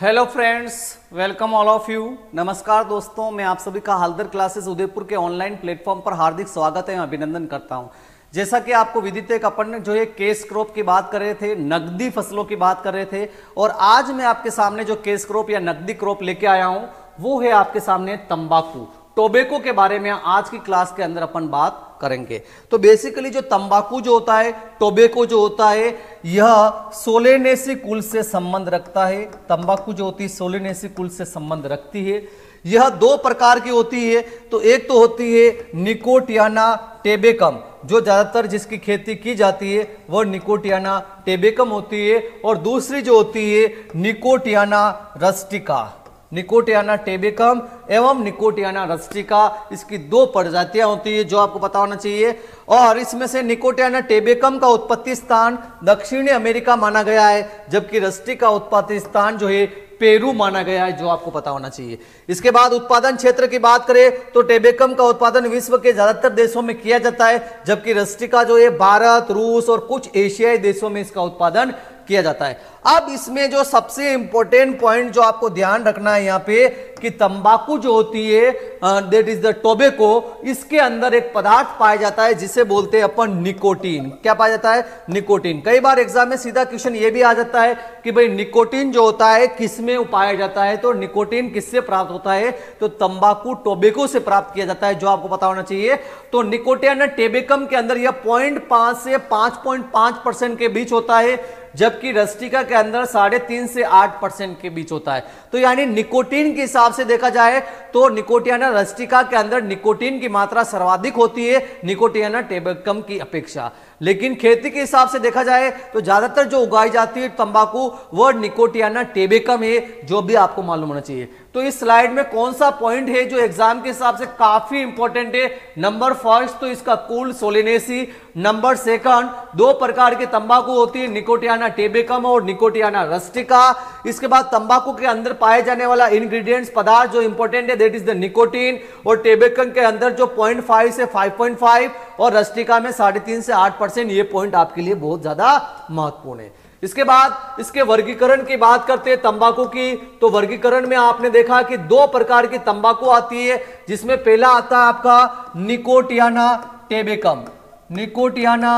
Hello friends, welcome all of you. नमस्कार दोस्तों, मैं आप सभी का हल्दर क्लासेस उदयपुर के ऑनलाइन प्लेटफॉर्म पर हार्दिक स्वागत है, अभिनंदन करता हूं। जैसा कि आपको विदित है, अपन जो है केस क्रॉप की बात कर रहे थे, नकदी फसलों की बात कर रहे थे, और आज मैं आपके सामने जो केस क्रॉप या नकदी क्रॉप लेके आया हूं वो है आपके सामने तंबाकू, टोबैको के बारे में आज की क्लास के अंदर अपन बात करेंगे। तो बेसिकली जो तंबाकू जो होता है, टोबैको जो होता है, यह सोलेनेसी कुल से संबंध रखता है। तंबाकू जो होती है सोलेनेसी कुल से संबंध रखती है। यह दो प्रकार की होती है। तो एक तो होती है निकोटियाना टेबेकम, जो ज्यादातर जिसकी खेती की जाती है वह निकोटियाना टेबेकम होती है, और दूसरी जो होती है निकोटियाना रस्टिका। निकोटियाना टेबेकम एवं निकोटियाना रस्टिका, इसकी दो प्रजातियां होती है जो आपको पता होना चाहिए। और इसमें से निकोटियाना टेबेकम का उत्पत्ति स्थान दक्षिणी अमेरिका माना गया है, जबकि रस्टिका उत्पत्ति स्थान जो है पेरू माना गया है, जो आपको पता होना चाहिए। इसके बाद उत्पादन क्षेत्र की बात करें तो टेबेकम का उत्पादन विश्व के ज्यादातर देशों में किया जाता है, जबकि रस्टिका जो है भारत, रूस और कुछ एशियाई देशों में इसका उत्पादन किया जाता है। अब इसमें जो सबसे इंपॉर्टेंट पॉइंट जो आपको ध्यान रखना है यहाँ पे कि तंबाकू जो होती है दैट इज द टोबैको, इसके अंदर एक पदार्थ पाया जाता है जिसे बोलते हैं अपन निकोटीन। क्या पाया जाता है? निकोटीन। कई बार एग्जाम में सीधा क्वेश्चन ये भी आ जाता है कि भाई निकोटीन जो होता है किसमें पाया जाता है, तो निकोटीन किससे प्राप्त होता है? तो तंबाकू टोबैको से प्राप्त किया जाता है, जो आपको पता होना चाहिए। तो निकोटियाना टेबेकम के अंदर यह 0.5 से 5.5% के बीच होता है, जबकि रस्टिका के अंदर 3.5 से 8% के बीच होता है। तो यानी निकोटीन के हिसाब से देखा जाए तो निकोटियाना रस्टिका के अंदर निकोटीन की मात्रा सर्वाधिक होती है निकोटियाना टेबेकम की अपेक्षा। लेकिन खेती के हिसाब से देखा जाए तो ज्यादातर जो उगाई जाती है तंबाकू वह निकोटियाना टेबेकम है, जो भी आपको मालूम होना चाहिए। तो इस स्लाइड में कौन सा पॉइंट है जो एग्जाम के हिसाब से काफी इंपॉर्टेंट है? नंबर फर्स्ट तो इसका कुल सोलेनेसी, नंबर सेकंड दो प्रकार के तंबाकू होती है, निकोटियाना टेबेकम और निकोटियाना रस्टिका। इसके बाद तंबाकू के अंदर पाए जाने वाला इंग्रेडिएंट्स पदार्थ जो इंपॉर्टेंट है दैट इज द निकोटीन, और टेबेकम के अंदर जो 0.5 से 5.5 और रस्टिका में 3.5 से 8%, ये पॉइंट आपके लिए बहुत ज्यादा महत्वपूर्ण है। इसके बाद इसके वर्गीकरण की बात करते हैं तंबाकू की, तो वर्गीकरण में आपने देखा कि दो प्रकार की तंबाकू आती है, जिसमें पहला आता है आपका निकोटियाना टेबेकम। निकोटियाना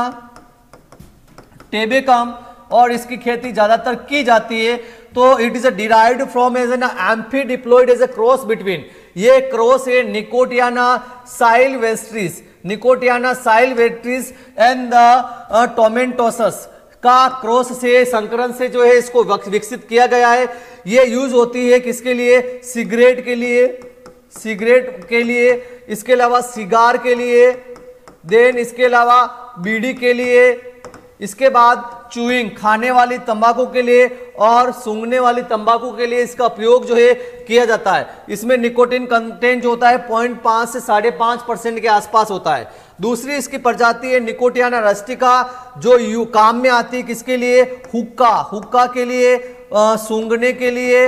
टेबेकम, और इसकी खेती ज्यादातर की जाती है। तो it is derived from as an amphidiploid as a cross between, ये क्रॉस है Nicotiana sylvestris, Nicotiana sylvestris and the tomentosus का क्रॉस से, संकरण से जो है इसको विकसित किया गया है। ये यूज होती है किसके लिए? सिगरेट के लिए, सिगरेट के लिए, इसके अलावा सिगार के लिए, देन इसके अलावा बीड़ी के लिए, इसके बाद चूइंग खाने वाली तंबाकू के लिए, और सूंघने वाली तंबाकू के लिए इसका उपयोग जो है किया जाता है। इसमें निकोटीन कंटेंट जो होता है 0.5 से 5.5% के आसपास होता है। दूसरी इसकी प्रजाति है निकोटियाना रस्टिका, जो काम में आती है किसके लिए? हुक्का, हुक्का के लिए, सूंघने के लिए,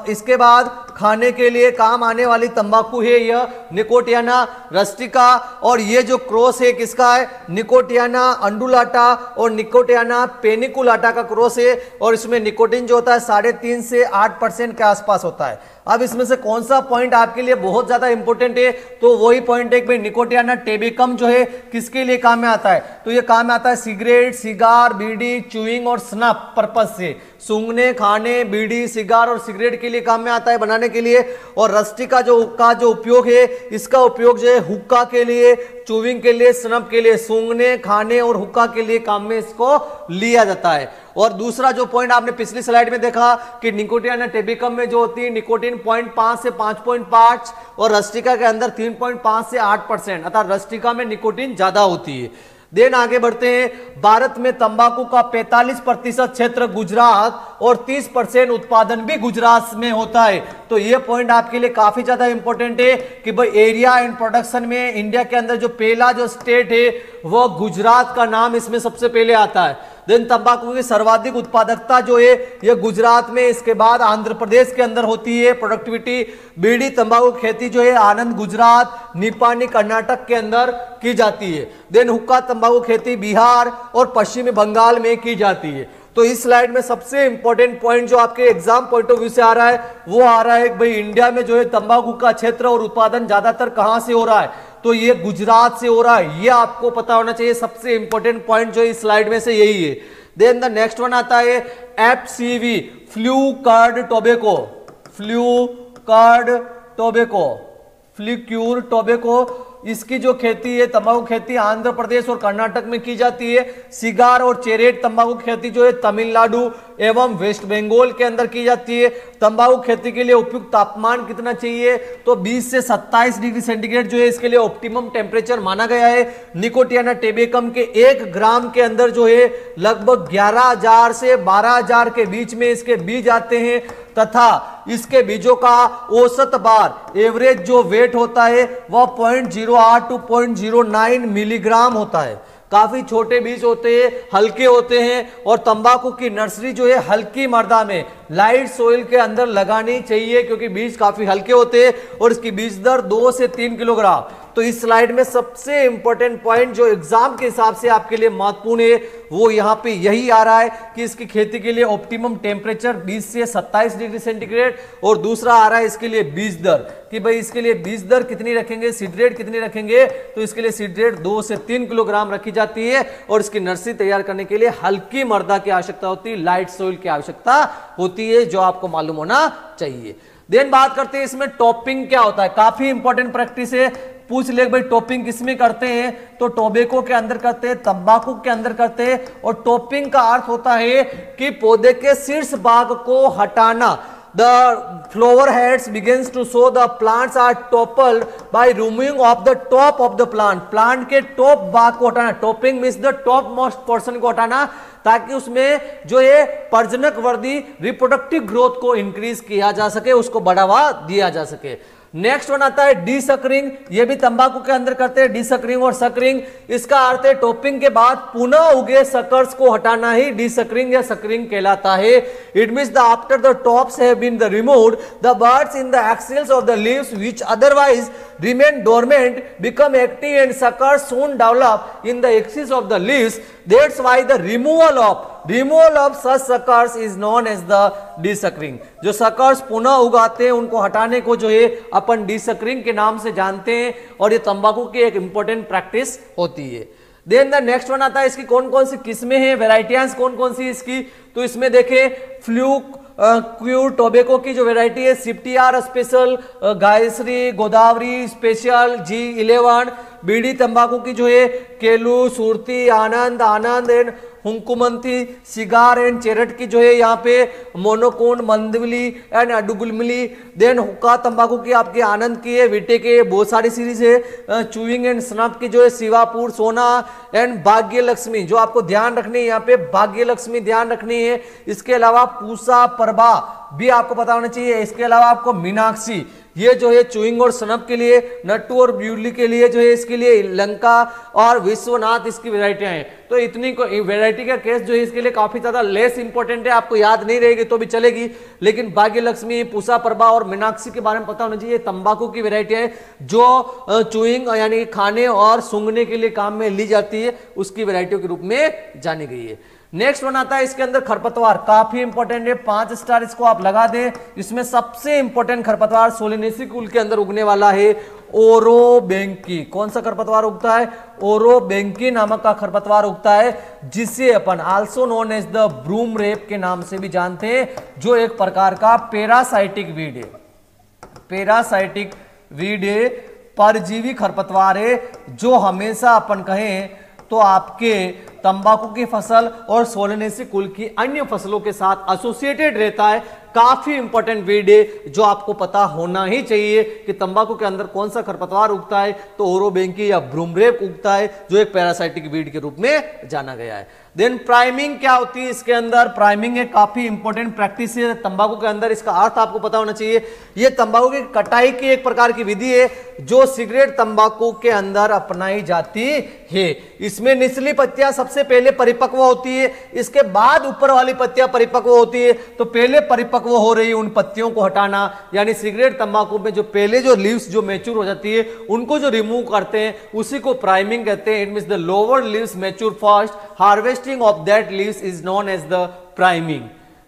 इसके बाद खाने के लिए काम आने वाली तंबाकू है यह निकोटियाना रस्टिका। और ये जो क्रॉस है किसका है? निकोटियाना अंडुलाटा और निकोटियाना पेनिकुलाटा का क्रॉस है, और इसमें निकोटीन जो होता है 3.5 से 8% के आसपास होता है। अब इसमें से कौन सा पॉइंट आपके लिए बहुत ज्यादा इंपॉर्टेंट है? तो वही पॉइंट है कि निकोटियाना टेबेकम जो है किसके लिए काम में आता है? तो ये काम में आता है सिगरेट, सिगार, बीड़ी, चूइंग और स्नफ पर्पस से, सूंघने, खाने, बीड़ी, सिगार और सिगरेट के लिए काम में आता है बनाने के लिए। और रस्टिका जो उपयोग है, इसका उपयोग जो है हुक्का के लिए, चूइंग के लिए, स्नफ के लिए, सूंघने, खाने और हुक्का के लिए काम में इसको लिया जाता है। और दूसरा जो पॉइंट आपने पिछली स्लाइड में देखा कि निकोटियाना टेबेकम में जो होती है निकोटीन 0.5 से 5.5 और रस्टिका के अंदर 3.5 से 8%, अर्थात रस्टिका में निकोटीन ज्यादा होती है। देन आगे बढ़ते हैं। भारत में तंबाकू का 45% क्षेत्र गुजरात और 30% उत्पादन भी गुजरात में होता है। तो ये पॉइंट आपके लिए काफी ज्यादा इंपॉर्टेंट है कि भाई एरिया एंड प्रोडक्शन में इंडिया के अंदर जो पहला जो स्टेट है वह गुजरात का नाम इसमें सबसे पहले आता है। देन तंबाकू की सर्वाधिक उत्पादकता जो है यह गुजरात में, इसके बाद आंध्र प्रदेश के अंदर होती है प्रोडक्टिविटी। बीड़ी तंबाकू खेती जो है आनंद गुजरात, निपानी कर्नाटक के अंदर की जाती है। देन हुक्का तंबाकू खेती बिहार और पश्चिमी बंगाल में की जाती है। तो इस स्लाइड में सबसे इंपॉर्टेंट पॉइंट जो आपके एग्जाम पॉइंट ऑफ व्यू से आ रहा है वो आ रहा है भाई इंडिया में जो है तंबाकू का क्षेत्र और उत्पादन ज्यादातर कहां से हो रहा है, तो ये गुजरात से हो रहा है। ये आपको पता होना चाहिए, सबसे इंपॉर्टेंट पॉइंट जो इस स्लाइड में से यही है। देन द नेक्स्ट वन आता है FCV, फ्लूकर्ड टोबैको, फ्लूकर्ड टोबैको, फ्लिक्यूर टोबैको। इसकी जो खेती है तंबाकू खेती आंध्र प्रदेश और कर्नाटक में की जाती है। सिगार और चेरेट तंबाकू खेती जो है तमिलनाडु एवं वेस्ट बंगाल के अंदर की जाती है। तंबाकू खेती के लिए उपयुक्त तापमान कितना चाहिए, तो 20 से 27 डिग्री सेंटीग्रेड जो है इसके लिए ऑप्टिमम टेम्परेचर माना गया है। निकोटियाना टेबेकम के 1 ग्राम के अंदर जो है लगभग 11,000 से 12,000 के बीच में इसके बीज आते हैं तथा इसके बीजों का औसत बार एवरेज जो वेट होता है वह 0.08 टू 0.09 मिलीग्राम होता है। काफी छोटे बीज होते हैं, हल्के होते हैं और तंबाकू की नर्सरी जो है हल्की मृदा में लाइट सोइल के अंदर लगानी चाहिए क्योंकि बीज काफी हल्के होते हैं और इसकी बीज दर 2 से 3 किलोग्राम। तो इस स्लाइड में सबसे इंपॉर्टेंट पॉइंट जो एग्जाम के हिसाब से आपके लिए महत्वपूर्ण है वो यहां पे यही आ रहा है कि इसकी खेती के लिए ऑप्टिमम टेम्परेचर 20 से 27 डिग्री सेंटीग्रेड और दूसरा आ रहा है इसके लिए बीज दर कि भाई इसके लिए बीज दर कितनी रखेंगे, सीड रेट कितनी रखेंगे, तो इसके लिए सीड रेट 2 से 3 किलोग्राम रखी जाती है और इसकी नर्सरी तैयार करने के लिए हल्की मृदा की आवश्यकता होती है, लाइट सोइल की आवश्यकता होती है, जो आपको मालूम होना चाहिए। देन बात करते हैं इसमें टॉपिंग क्या होता है, काफी इंपॉर्टेंट प्रैक्टिस है। पूछ ले भाई टॉपिंग किसमें करते हैं, तो टोबैको के अंदर करते हैं, तंबाकू के अंदर करते हैं। और टॉपिंग का अर्थ होता है कि पौधे के शीर्ष भाग को हटाना। The flower heads begins to show the plants are toppled by removing of the top of the plant. Plant के टॉप भाग को हटाना, topping means the top most portion को हटाना ताकि उसमें जो है प्रजनक वर्धी रिप्रोडक्टिव ग्रोथ को इंक्रीज किया जा सके, उसको बढ़ावा दिया जा सके। नेक्स्ट वन आता है डीसकरिंग, ये भी तंबाकू के अंदर करते हैं डीसकरिंग और सकरिंग। इसका अर्थ है टॉपिंग के बाद पुनः उगे सकर्स को हटाना ही डीसकरिंग या सकरिंग कहलाता है। It means the after the tops have been removed the buds in the axils of the leaves which otherwise remain dormant become active and suckers soon develop in the axis of the leaves. That's why the removal of such suckers is known as the desuckering. जो suckers पुनः उगाते हैं उनको हटाने को जो है अपन desuckering के नाम से जानते हैं और ये तंबाकू की एक इंपॉर्टेंट प्रैक्टिस होती है। देन द नेक्स्ट वन आता है इसकी कौन कौन सी किस्में हैं, वेराइटियां कौन कौन सी इसकी, तो इसमें देखें फ्लूक क्यूर टोबैको की जो वैरायटी है सिप्टियार स्पेशल, गायश्री, गोदावरी स्पेशल, G11। बीड़ी तंबाकू की जो है केलू, सुरती, आनंद एंड हुंकुमंती। सिगार एंड चेरट की जो है यहाँ पे मोनोकोन, मंदविली एंड अडुगुलमिली। देन हुक्का तंबाकू की आपकी आनंद की है, विटे के बहुत सारी सीरीज है। चूइंग एंड स्नफ की जो है शिवापुर, सोना एंड भाग्य लक्ष्मी। जो आपको ध्यान रखनी है यहाँ पे भाग्य लक्ष्मी ध्यान रखनी है। इसके अलावा पूसा प्रभा भी आपको पता होना चाहिए। इसके अलावा आपको मीनाक्षी, ये जो है चुइंग और सनप के लिए, नट्टू और ब्यूली के लिए जो है इसके लिए लंका और विश्वनाथ इसकी वेराइटियां हैं। तो इतनी को वेराइटी का केस जो है इसके लिए काफी ज्यादा लेस इंपॉर्टेंट है, आपको याद नहीं रहेगी तो भी चलेगी, लेकिन भाग्य लक्ष्मी, पूसा प्रभा और मीनाक्षी के बारे में पता होना चाहिए। तंबाकू की वेराइटियां है जो चुइंग यानी खाने और सूंघने के लिए काम में ली जाती है, उसकी वेराइटियों के रूप में जानी गई है। नेक्स्ट वन आता है इसके अंदर खरपतवार, काफी इंपॉर्टेंट है, 5 स्टार इसको आप लगा दें। इसमें सबसे इंपॉर्टेंट खरपतवार सोलेनेसी कुल के अंदर उगने वाला है ओरोबेंकी। कौन सा खरपतवार उगता है, ओरोबेंकी नामक का खरपतवार उगता है, जिसे अपन also known as the broomrape के नाम से भी जानते हैं, जो एक प्रकार का पैरासाइटिक वीड है। पैरासाइटिक वीड है, परजीवी खरपतवार है, जो हमेशा अपन कहें तो आपके तंबाकू की फसल और सोलेनेसी कुल की अन्य फसलों के साथ एसोसिएटेड रहता है। काफी इंपॉर्टेंट वीड है जो आपको पता होना ही चाहिए कि तंबाकू के अंदर कौन सा खरपतवार उगता है, तो ओरोबेंकी या ब्रूमरेप उगता है, जो एक पैरासाइटिक वीड के रूप में जाना गया है। देन प्राइमिंग क्या होती है इसके अंदर, प्राइमिंग एक काफी इंपॉर्टेंट प्रैक्टिस है तंबाकू के अंदर, इसका अर्थ आपको पता होना चाहिए। यह तंबाकू की कटाई की एक प्रकार की विधि है जो सिगरेट तंबाकू के अंदर अपनाई जाती है। इसमें निचली पत्तियां सबसे पहले परिपक्व होती है, इसके बाद ऊपर वाली पत्तियां परिपक्व होती है। तो पहले परिपक्व परिपक्व हो रही उन पत्तियों को हटाना, यानी सिगरेट तंबाकू में जो पहले जो लीव्स जो मैच्योर हो जाती है उनको जो रिमूव करते हैं उसी को प्राइमिंग कहते हैं। It means the lower leaves mature first, harvesting of that leaves is known as the priming.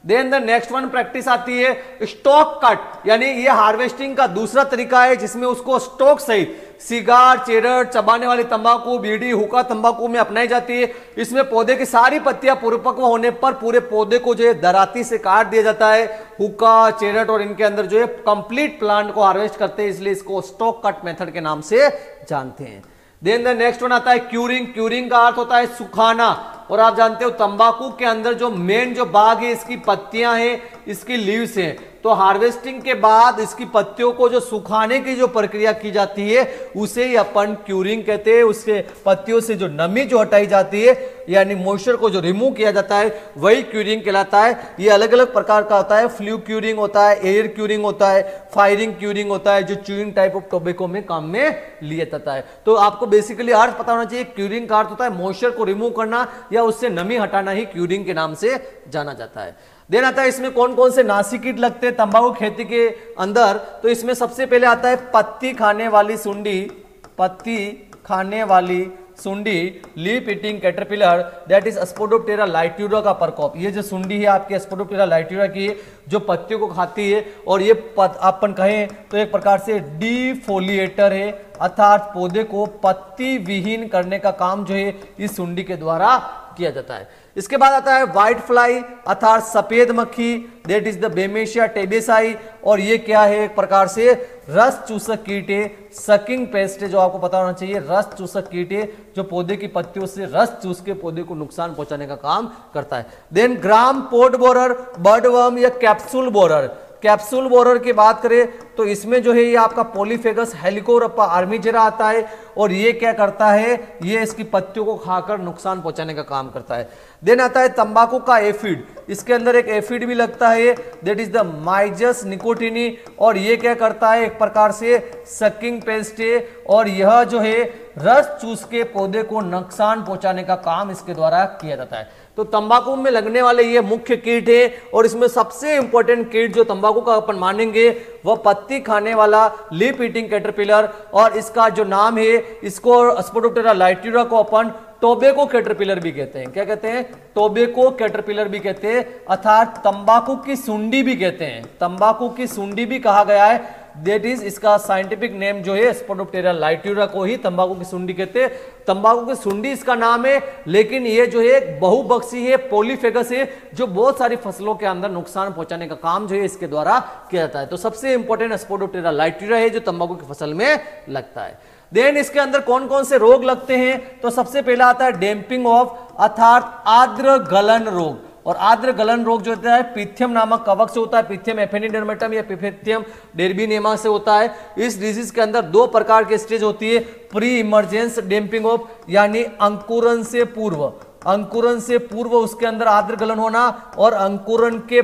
Then the next one practice आती है स्टॉक कट, यानी ये हार्वेस्टिंग का दूसरा तरीका है जिसमें उसको स्टॉक सहित सिगार, चेरट, चबाने वाली तंबाकू, बीड़ी, हुक्का तंबाकू में अपनाई जाती है। इसमें पौधे की सारी पत्तियां परिपक्व होने पर पूरे पौधे को जो है दराती से काट दिया जाता है। हुक्का, चेरट और इनके अंदर जो है कंप्लीट प्लांट को हार्वेस्ट करते हैं, इसलिए इसको स्टॉक कट मेथड के नाम से जानते हैं। देन द नेक्स्ट वन आता है क्यूरिंग। क्यूरिंग का अर्थ होता है सुखाना, और आप जानते हो तंबाकू के अंदर जो मेन जो बाग है इसकी पत्तियां हैं, इसकी लीव्स हैं, तो हार्वेस्टिंग के बाद इसकी पत्तियों को जो सुखाने की जो प्रक्रिया की जाती है उसे ही अपन क्यूरिंग कहते हैं। उसके पत्तियों से जो नमी जो हटाई जाती है यानी मॉइस्चर को जो रिमूव किया जाता है वही क्यूरिंग कहलाता है। ये अलग अलग प्रकार का होता है, फ्लू क्यूरिंग होता है, एयर क्यूरिंग होता है, फायरिंग क्यूरिंग होता है, जो च्यूइंग टाइप ऑफ टोबैको में काम में लिया जाता है। तो आपको बेसिकली अर्थ पता होना चाहिए, क्यूरिंग का अर्थ होता है मॉइस्चर को रिमूव करना या उससे नमी हटाना ही क्यूरिंग के नाम से जाना जाता है। देन आता है इसमें कौन कौन से नासी कीट लगते हैं तंबाकू खेती के अंदर, तो इसमें सबसे पहले आता है पत्ती खाने वाली सुंडी, पत्ती खाने वाली सुंडी, leaf eating caterpillar, that is Spodoptera litura का प्रकोप। ये जो सुंडी है आपकी स्पोडोप्टेरा लाइट्यूरा की, जो पत्तियों को खाती है, और ये अपन कहें तो एक प्रकार से डिफोलिएटर है, अर्थात पौधे को पत्ती विहीन करने का काम जो है इस सुंडी के द्वारा किया जाता है। इसके बाद आता है व्हाइट फ्लाई अर्थात सफेद मक्खी, दैट इज द बेमेशिया टेबेसाई, और ये क्या है एक प्रकार से रस चूसक कीट है, सकिंग पेस्ट है, जो आपको पता होना चाहिए रस चूसक कीट है, जो पौधे की पत्तियों से रस चूस के पौधे को नुकसान पहुंचाने का काम करता है। देन ग्राम पोड बोरर, बर्डवर्म या कैप्सूल बोरर। कैप्सूल बोरर की बात करें तो इसमें जो है ये आपका पॉलीफेगस हेलिकोरप्पा आर्मीजेरा आता है, और ये क्या करता है, ये इसकी पत्तियों को खाकर नुकसान पहुंचाने का काम करता है। देन आता है तंबाकू का एफिड, इसके अंदर एक एफिड भी लगता है, दैट इज द माइजस निकोटिनी, और ये क्या करता है एक प्रकार से सकिंग पेस्ट है, और यह जो है रस चूस के पौधे को नुकसान पहुंचाने का काम इसके द्वारा किया जाता है। तो तंबाकू में लगने वाले ये मुख्य कीट है, और इसमें सबसे इंपॉर्टेंट कीट जो तंबाकू का अपन मानेंगे वह पत्ती खाने वाला लीफ ईटिंग कैटरपिलर, और इसका जो नाम है इसको स्पोडोप्टेरा लाइट्यूरा को अपन टोबैको कैटरपिलर भी कहते हैं। क्या कहते हैं? टोबैको कैटरपिलर भी कहते हैं, अर्थात तंबाकू की सुंडी भी कहते हैं, तंबाकू की सुंडी भी कहा गया है। दैट इज इसका साइंटिफिक नेम जो है स्पोडोप्टेरा लाइट्यूरा को ही तंबाकू की सुंडी कहते हैं। तंबाकू की सुंडी इसका नाम है, लेकिन ये जो है बहुबक्सी है, पॉलीफेगस है, जो बहुत सारी फसलों के अंदर नुकसान पहुंचाने का काम जो है इसके द्वारा किया जाता है। तो सबसे इंपॉर्टेंट स्पोडोप्टेरा लाइट्यूरा है जो तंबाकू की फसल में लगता है। देन इसके अंदर कौन कौन से रोग लगते हैं, तो सबसे पहला आता है डैम्पिंग ऑफ अर्थात आर्द्र गलन रोग, और आर्द्र गलन रोग जो होता है पिथियम नामक कवक से होता है, पिथियम एफिनिडर्मेटम या पिथियम डेर्बिनेमा से होता है। इस डिजीज के अंदर दो प्रकार की स्टेज होती है, प्री इमरजेंस डैम्पिंग ऑफ यानी अंकुरन से पूर्व, अंकुरन से पूर्व उसके अंदर आर्द्र गलन होना, और अंकुरन के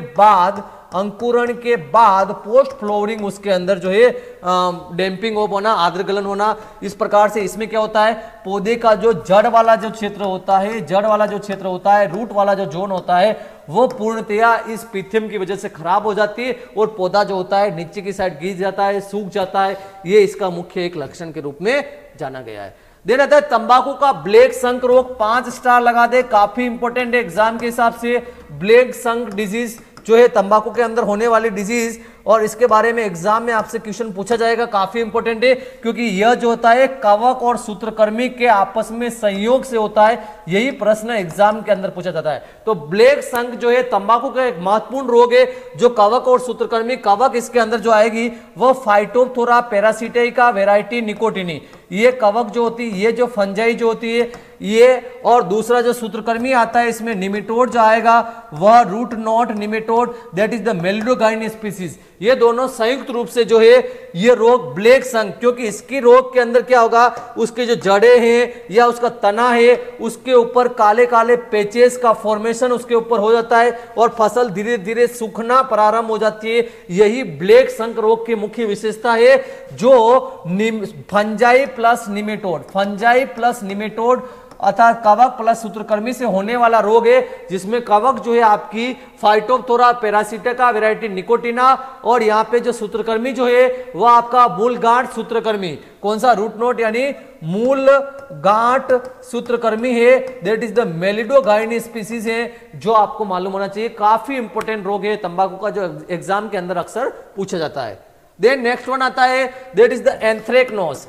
बाद पोस्ट फ्लोवरिंग उसके अंदर जो है डैम्पिंग ऑफ होना, आर्द्र गलन होना। इस प्रकार से इसमें क्या होता है, पौधे का जो जड़ वाला जो क्षेत्र होता है, रूट वाला जो जोन होता है वो पूर्णतया इस पिथियम की वजह से खराब हो जाती है, और पौधा जो होता है नीचे की साइड गिर जाता है, सूख जाता है। ये इसका मुख्य एक लक्षण के रूप में जाना गया है। देन आता है तंबाकू का ब्लैक संक रोग, 5 स्टार लगा दे, काफी इंपॉर्टेंट है एग्जाम के हिसाब से। ब्लैक संक डिजीज जो है तंबाकू के अंदर होने वाली डिजीज, और इसके बारे में एग्जाम में आपसे क्वेश्चन पूछा जाएगा, काफी इंपॉर्टेंट है, क्योंकि यह जो होता है कवक और सूत्रकृमि के आपस में संयोग से होता है, यही प्रश्न एग्जाम के अंदर पूछा जाता है। तो ब्लैक संक जो है तंबाकू का एक महत्वपूर्ण रोग है, जो कवक और सूत्रकृमि, कवक इसके अंदर जो आएगी वह फाइटोप्थोरा पैरासिटाइका वैरायटी निकोटिनी, ये कवक जो होती है, ये जो फंजाई जो होती है ये, और दूसरा जो सूत्रकृमि आता है इसमें निमेटोड जो आएगा वह root knot nematode, that is the Meloidogyne species. ये दोनों संयुक्त रूप से जो है ये रोग ब्लैक संक, क्योंकि इसकी रोग के अंदर क्या होगा, उसके जो जड़ें हैं या उसका तना है उसके ऊपर काले काले पेचेस का फॉर्मेशन उसके ऊपर हो जाता है, और फसल धीरे धीरे सूखना प्रारंभ हो जाती है। यही ब्लैक संक रोग की मुख्य विशेषता है, जो फंजाई प्लस निमेटोड अर्थात कवक प्लस सूत्रकृमि से होने वाला रोग है, जिसमें कवक जो है आपकी फाइटोप्थोरा पैरासिटिका वैरायटी निकोटिना, और यहाँ पे जो सूत्रकृमि जो है वह आपका मूल गांठ सूत्रकृमि, कौन सा, रूट नोट यानी मूल गांठ सूत्रकृमि है, दैट इज द मेलिडोगाइनी स्पीसीज है, जो आपको मालूम होना चाहिए। काफी इंपॉर्टेंट रोग है तंबाकू का, जो एग्जाम के अंदर अक्सर पूछा जाता है। देन नेक्स्ट वन आता है, that is the anthracnose.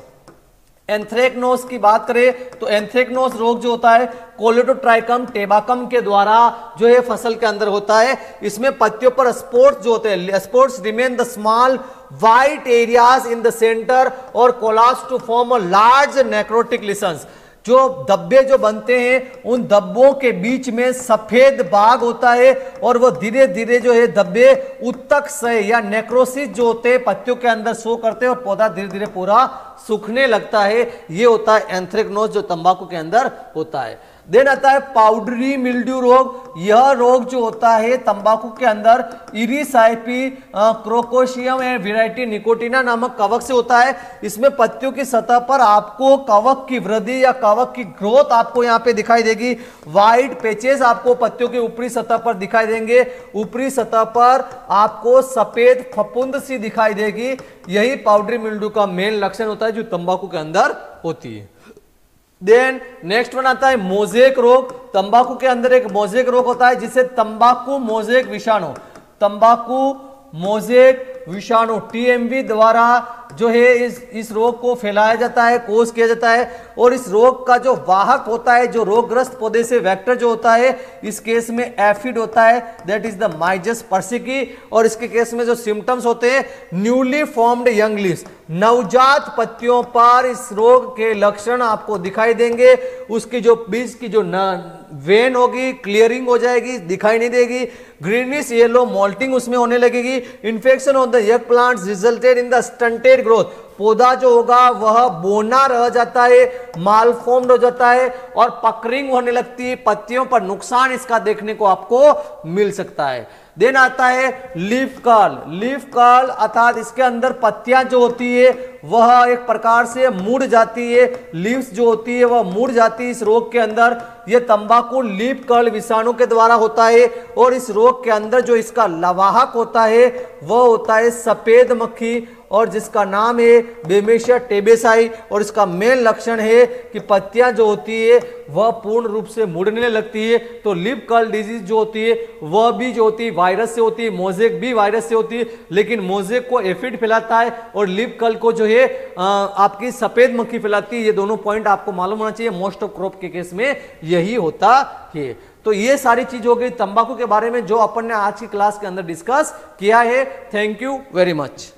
Anthracnose की बात करें तो एंथ्रेक्नोज रोग जो होता है कोलेडोट्राइकम टेबाकम के द्वारा जो है फसल के अंदर होता है। इसमें पत्तियों पर स्पॉट्स जो होते हैं, spots remain the small white areas in the centre और collapse to form a large necrotic lesions. जो धब्बे जो बनते हैं उन धब्बों के बीच में सफेद बाग होता है, और वो धीरे धीरे जो है धब्बे उत्तक से या नेक्रोसिस जो होते हैं पत्तियों के अंदर शो करते हैं, और पौधा धीरे धीरे पूरा सूखने लगता है। ये होता है एंथ्रेक्नोज जो तंबाकू के अंदर होता है। देन आता है पाउडरी मिल्ड्यू रोग। यह रोग जो होता है तंबाकू के अंदर इरिसाइपी क्रोकोशियम एंड वैरायटी निकोटिना नामक कवक से होता है। इसमें पत्तियों की सतह पर आपको कवक की वृद्धि या कवक की ग्रोथ आपको यहाँ पे दिखाई देगी। व्हाइट पेचेस आपको पत्तियों के ऊपरी सतह पर दिखाई देंगे, ऊपरी सतह पर आपको सफेद फफूंद सी दिखाई देगी। यही पाउडरी मिल्ड्यू का मेन लक्षण होता है जो तंबाकू के अंदर होती है। देन नेक्स्ट वन आता है मोजेक रोग। तंबाकू के अंदर एक मोजेक रोग होता है जिसे तंबाकू मोजेक विषाणु, तंबाकू मोजेक विषाणु टीएमवी द्वारा जो है इस रोग को फैलाया जाता है, कोस किया जाता है। और इस रोग का जो वाहक होता है, जो रोगग्रस्त पौधे से वेक्टर जो होता है, इस केस में एफिड होता है, दैट इज द माइजस पर्सिकी। और इसके केस में जो सिम्टम्स होते हैं, न्यूली फॉर्म्ड यंग लीव्स, नवजात पत्तियों पर इस रोग के लक्षण आपको दिखाई देंगे। उसकी जो बीज की जो वेन होगी क्लियरिंग हो जाएगी, दिखाई नहीं देगी। ग्रीनिश येलो मोल्टिंग उसमें होने लगेगी। Infection of the young plants resulted in the stunted growth, पौधा जो होगा वह बोना रह जाता है, मालफॉर्म्ड हो जाता है, और पकरिंग होने लगती है, पत्तियों पर नुकसान इसका देखने को आपको मिल सकता है। देन आता है लीफ कर्ल। लीफ कर्ल अर्थात इसके अंदर पत्तियां जो होती है वह एक प्रकार से मुड़ जाती है, लीव्स जो होती है वह मुड़ जाती है इस रोग के अंदर। यह तंबाकू लीफ कर्ल विषाणु के द्वारा होता है। और इस रोग के अंदर जो इसका लवाहक होता है वह होता है सफेद मक्खी, और जिसका नाम है बेमेशिया टेबेसाई। और इसका मेन लक्षण है कि पत्तियां जो होती है वह पूर्ण रूप से मुड़ने लगती है। तो लीफ कर्ल डिजीज जो होती है वह भी जो होती है वायरस से होती है, मोजेक भी वायरस से होती है, लेकिन मोजेक को एफिड फैलाता है और लीफ कर्ल को जो है आपकी सफेद मक्खी फैलाती है। ये दोनों पॉइंट आपको मालूम होना चाहिए, मोस्ट ऑफ क्रॉप के केस में यही होता है। तो ये सारी चीज हो गई तंबाकू के बारे में जो अपन ने आज की क्लास के अंदर डिस्कस किया है। Thank you very much.